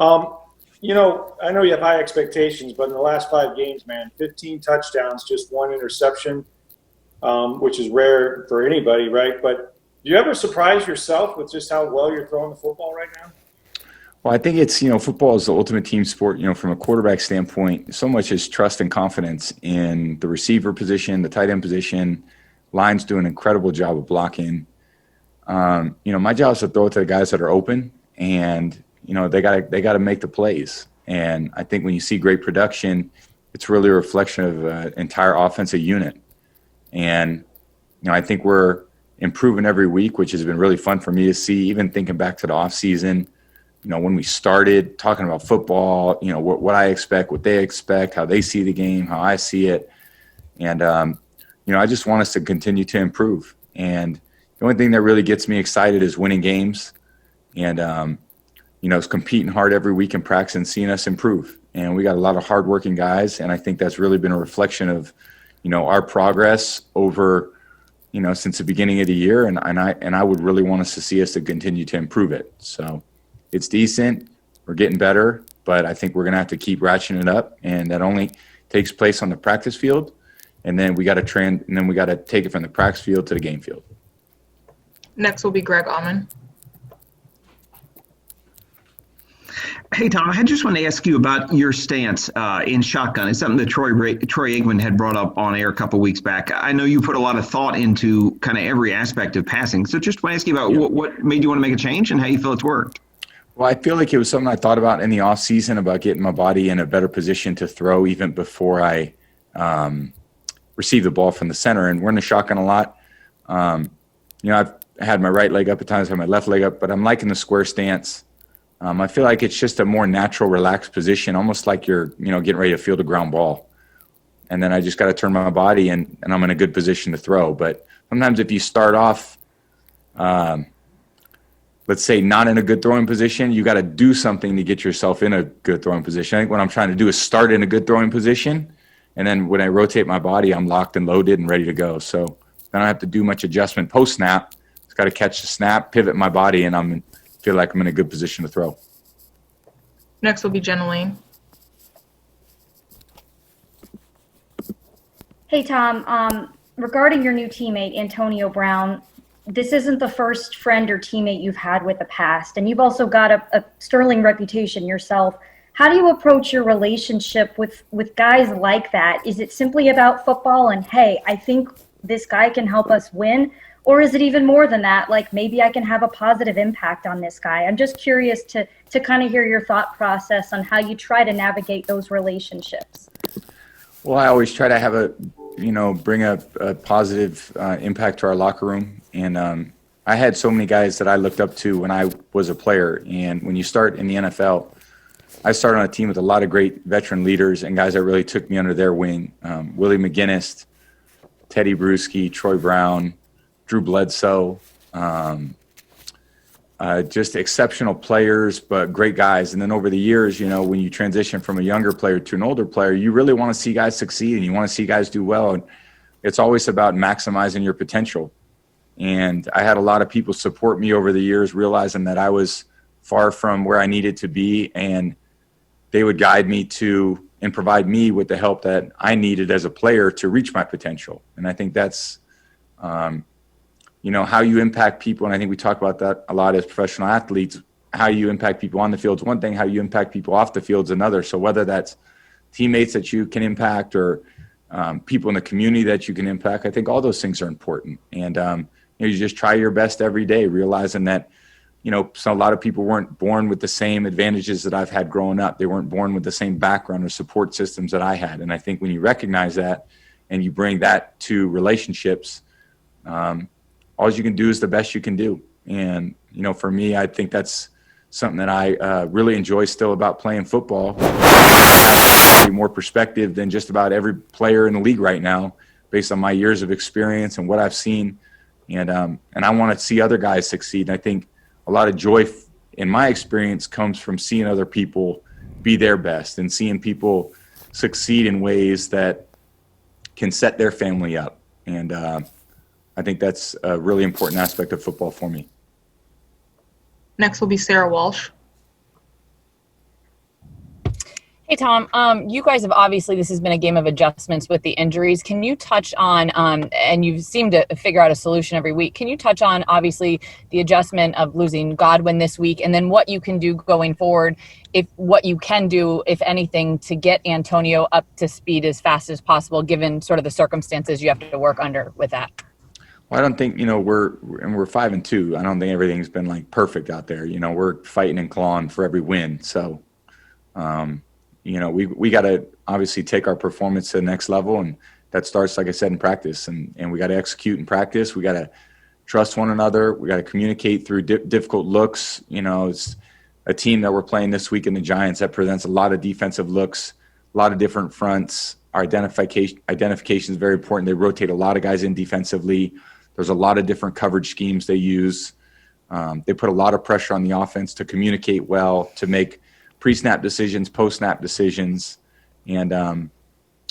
Um, I know you have high expectations, but in the last 5 games, man, 15 touchdowns, just one interception, which is rare for anybody, right? But do you ever surprise yourself with just how well you're throwing the football right now? Well, I think it's, football is the ultimate team sport, from a quarterback standpoint. So much is trust and confidence in the receiver position, the tight end position. Line's doing an incredible job of blocking. My job is to throw it to the guys that are open, and, they got to make the plays. And I think when you see great production, it's really a reflection of an entire offensive unit. And, I think we're improving every week, which has been really fun for me to see, even thinking back to the offseason. When we started talking about football, what I expect, what they expect, how they see the game, how I see it. And, I just want us to continue to improve. And the only thing that really gets me excited is winning games and, is competing hard every week in practice and seeing us improve. And we got a lot of hardworking guys. And I think that's really been a reflection of, our progress over, since the beginning of the year. And I would really want us to see us to continue to improve it. So it's decent. We're getting better, but I think we're going to have to keep ratcheting it up. And that only takes place on the practice field. And then we got to take it from the practice field to the game field. Next will be Greg Allman. Hey, Tom, I just want to ask you about your stance in shotgun. It's something that Troy Aikman had brought up on air a couple of weeks back. I know you put a lot of thought into kind of every aspect of passing. So just want to ask you about what made you want to make a change and how you feel it's worked. Well, I feel like it was something I thought about in the off season about getting my body in a better position to throw even before I receive the ball from the center. And we're in the shotgun a lot. I've had my right leg up at times, had my left leg up, but I'm liking the square stance. I feel like it's just a more natural, relaxed position, almost like you're, getting ready to field a ground ball. And then I just got to turn my body and I'm in a good position to throw. But sometimes if you start off, let's say not in a good throwing position, you got to do something to get yourself in a good throwing position. I think what I'm trying to do is start in a good throwing position. And then when I rotate my body, I'm locked and loaded and ready to go. So I don't have to do much adjustment post snap. Just got to catch the snap, pivot my body, and feel like I'm in a good position to throw. Next will be Jenna Lane. Hey, Tom. Regarding your new teammate, Antonio Brown, this isn't the first friend or teammate you've had with the past, and you've also got a sterling reputation yourself. How do you approach your relationship with guys like that? Is it simply about football and, hey, I think this guy can help us win? Or is it even more than that? Like, maybe I can have a positive impact on this guy. I'm just curious to kind of hear your thought process on how you try to navigate those relationships. Well, I always try to bring a positive impact to our locker room. And I had so many guys that I looked up to when I was a player. And when you start in the NFL, I started on a team with a lot of great veteran leaders and guys that really took me under their wing. Willie McGinnis, Teddy Bruschi, Troy Brown, Drew Bledsoe, just exceptional players, but great guys. And then over the years, when you transition from a younger player to an older player, you really want to see guys succeed and you want to see guys do well. And it's always about maximizing your potential. And I had a lot of people support me over the years, realizing that I was far from where I needed to be. And they would guide me to and provide me with the help that I needed as a player to reach my potential. And I think that's, how you impact people. And I think we talk about that a lot as professional athletes. How you impact people on the field is one thing. How you impact people off the field is another. So whether that's teammates that you can impact or people in the community that you can impact, I think all those things are important. And you just try your best every day, realizing that, so a lot of people weren't born with the same advantages that I've had growing up. They weren't born with the same background or support systems that I had. And I think when you recognize that and you bring that to relationships, all you can do is the best you can do. And, for me, I think that's something that I really enjoy still about playing football. More perspective than just about every player in the league right now, based on my years of experience and what I've seen. And I want to see other guys succeed. And I think a lot of joy in my experience comes from seeing other people be their best and seeing people succeed in ways that can set their family up. And I think that's a really important aspect of football for me. Next will be Sarah Walsh. Hey, Tom. You guys have obviously, this has been a game of adjustments with the injuries. Can you touch on, and you seem to figure out a solution every week. Can you touch on, obviously, the adjustment of losing Godwin this week, and then what you can do going forward, what you can do, if anything, to get Antonio up to speed as fast as possible, given sort of the circumstances you have to work under with that? Well, I don't think, we're 5-2. I don't think everything's been like perfect out there. We're fighting and clawing for every win. So, we got to obviously take our performance to the next level, and that starts, like I said, in practice, and we got to execute in practice. We got to trust one another. We got to communicate through difficult looks. It's a team that we're playing this week in the Giants that presents a lot of defensive looks, a lot of different fronts. Our identification is very important. They rotate a lot of guys in defensively. There's a lot of different coverage schemes they use. They put a lot of pressure on the offense to communicate well, to make pre-snap decisions, post-snap decisions. And,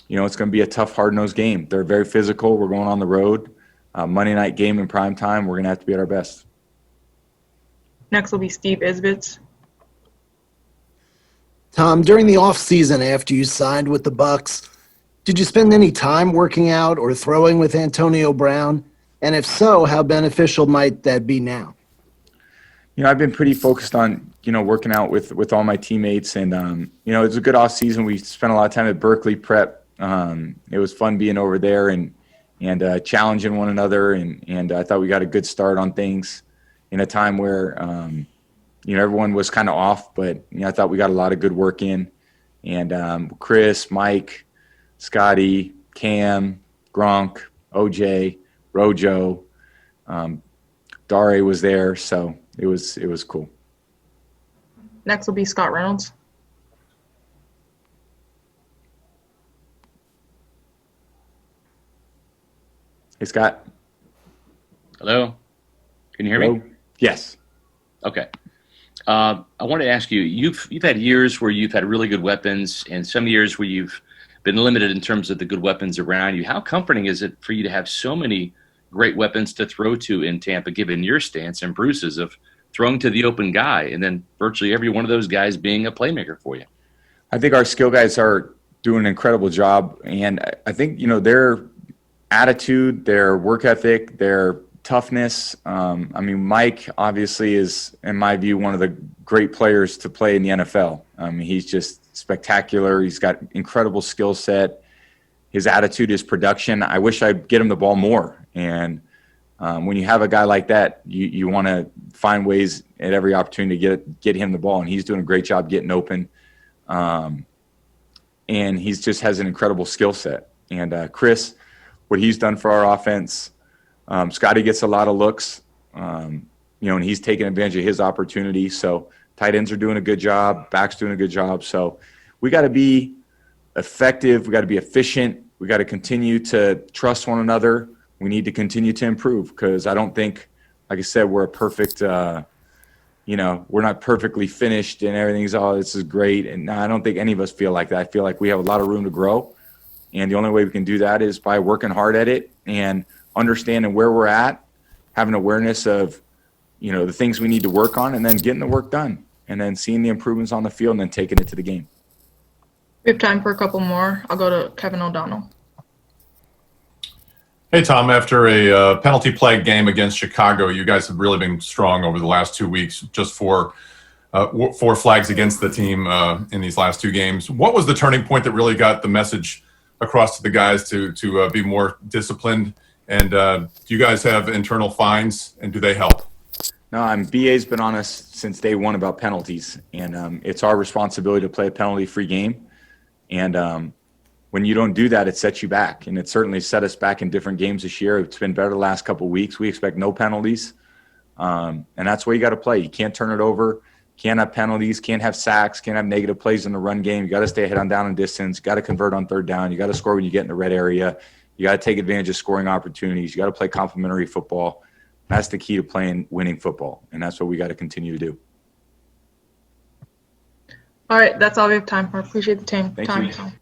it's going to be a tough, hard-nosed game. They're very physical. We're going on the road. Monday night game in prime time. We're going to have to be at our best. Next will be Steve Isbitz. Tom, during the offseason after you signed with the Bucks, did you spend any time working out or throwing with Antonio Brown? And if so, how beneficial might that be now? I've been pretty focused on, working out with all my teammates. And, it was a good off season. We spent a lot of time at Berkeley Prep. It was fun being over there and challenging one another. And I thought we got a good start on things in a time where, everyone was kind of off. But, I thought we got a lot of good work in. And Chris, Mike, Scotty, Cam, Gronk, OJ, Rojo, Dare was there. So it was cool. Next will be Scott Reynolds. Hey, Scott. Hello? Can you hear me? Yes. Okay. I wanted to ask you, you've had years where you've had really good weapons and some years where you've been limited in terms of the good weapons around you. How comforting is it for you to have so many great weapons to throw to in Tampa, given your stance and Bruce's of throwing to the open guy and then virtually every one of those guys being a playmaker for you? I think our skill guys are doing an incredible job. And I think, their attitude, their work ethic, their toughness. Mike obviously is, in my view, one of the great players to play in the NFL. He's just spectacular. He's got incredible skill set. His attitude is production. I wish I'd get him the ball more. And when you have a guy like that, you want to find ways at every opportunity to get him the ball. And he's doing a great job getting open. And he just has an incredible skill set. And Chris, what he's done for our offense, Scotty gets a lot of looks, and he's taking advantage of his opportunity. So tight ends are doing a good job. Back's doing a good job. So we got to be effective. We got to be efficient. We got to continue to trust one another. We need to continue to improve because I don't think, like I said, we're a perfect, we're not perfectly finished and everything's, this is great. And I don't think any of us feel like that. I feel like we have a lot of room to grow. And the only way we can do that is by working hard at it and understanding where we're at, having awareness of, the things we need to work on and then getting the work done and then seeing the improvements on the field and then taking it to the game. We have time for a couple more. I'll go to Kevin O'Donnell. Hey, Tom, after a penalty plagued game against Chicago, you guys have really been strong over the last 2 weeks, just four flags against the team in these last two games. What was the turning point that really got the message across to the guys to be more disciplined? And do you guys have internal fines, and do they help? No, BA's been on us since day one about penalties, and it's our responsibility to play a penalty-free game. And when you don't do that, it sets you back, and it certainly set us back in different games this year. It's been better the last couple of weeks. We expect no penalties, and that's where you got to play. You can't turn it over, can't have penalties, can't have sacks, can't have negative plays in the run game. You got to stay ahead on down and distance. You got to convert on third down. You got to score when you get in the red area. You got to take advantage of scoring opportunities. You got to play complementary football. That's the key to winning football, and that's what we got to continue to do. All right, that's all we have time for. Appreciate the time. Thank you. Tom.